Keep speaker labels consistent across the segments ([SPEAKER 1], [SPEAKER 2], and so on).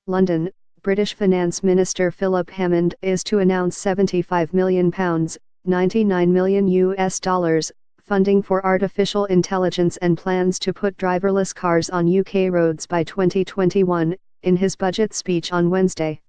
[SPEAKER 1] London, British Finance Minister Philip Hammond is to announce £75 million, 99 million US dollars, funding for artificial intelligence and plans to put driverless cars on UK roads by 2021, in his budget speech on Wednesday.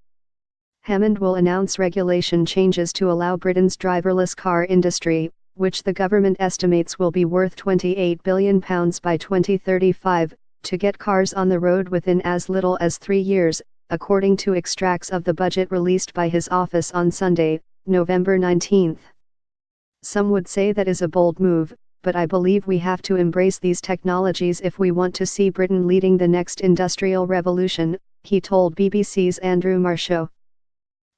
[SPEAKER 1] Hammond will announce regulation changes to allow Britain's driverless car industry, which the government estimates will be worth £28 billion by 2035, to get cars on the road within as little as 3 years, according to extracts of the budget released by his office on Sunday, November 19. Some would say that is a bold move, but I believe we have to embrace these technologies if we want to see Britain leading the next industrial revolution, he told BBC's Andrew Marr show.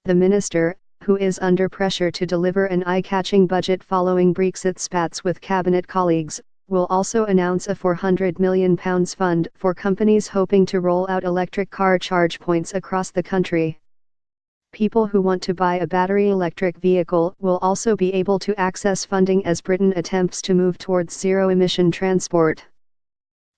[SPEAKER 1] The minister, who is under pressure to deliver an eye-catching budget following Brexit spats with cabinet colleagues, will also announce a £400 million fund for companies hoping to roll out electric car charge points across the country. People who want to buy a battery electric vehicle will also be able to access funding as Britain attempts to move towards zero-emission transport.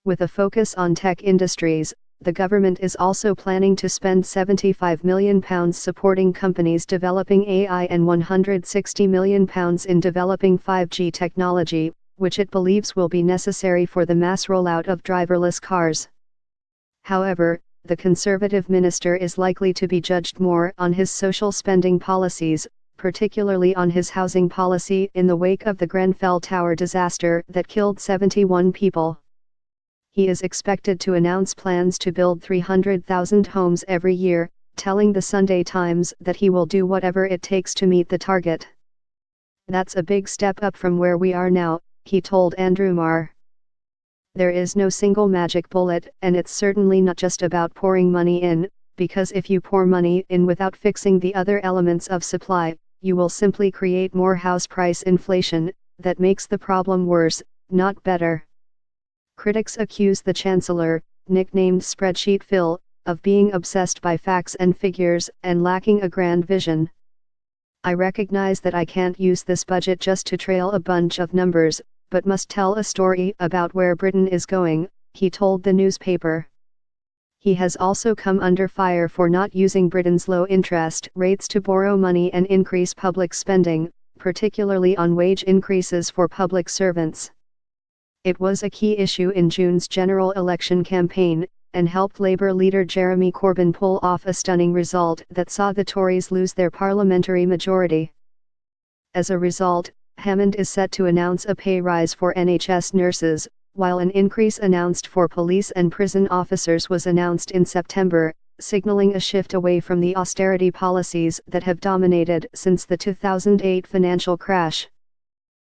[SPEAKER 1] With a focus on tech industries, the government is also planning to spend £75 million supporting companies developing AI and £160 million in developing 5G technology, which it believes will be necessary for the mass rollout of driverless cars. However, the Conservative minister is likely to be judged more on his social spending policies, particularly on his housing policy in the wake of the Grenfell Tower disaster that killed 71 people. He is expected to announce plans to build 300,000 homes every year, telling the Sunday Times that he will do whatever it takes to meet the target. That's a big step up from where we are now, he told Andrew Marr. There is no single magic bullet, and it's certainly not just about pouring money in, because if you pour money in without fixing the other elements of supply, you will simply create more house price inflation, that makes the problem worse, not better. Critics accuse the Chancellor, nicknamed Spreadsheet Phil, of being obsessed by facts and figures and lacking a grand vision. I recognize that I can't use this budget just to trail a bunch of numbers, but must tell a story about where Britain is going, he told the newspaper. He has also come under fire for not using Britain's low interest rates to borrow money and increase public spending, particularly on wage increases for public servants. It was a key issue in June's general election campaign, and helped Labour leader Jeremy Corbyn pull off a stunning result that saw the Tories lose their parliamentary majority. As a result, Hammond is set to announce a pay rise for NHS nurses, while an increase announced for police and prison officers was announced in September, signalling a shift away from the austerity policies that have dominated since the 2008 financial crash.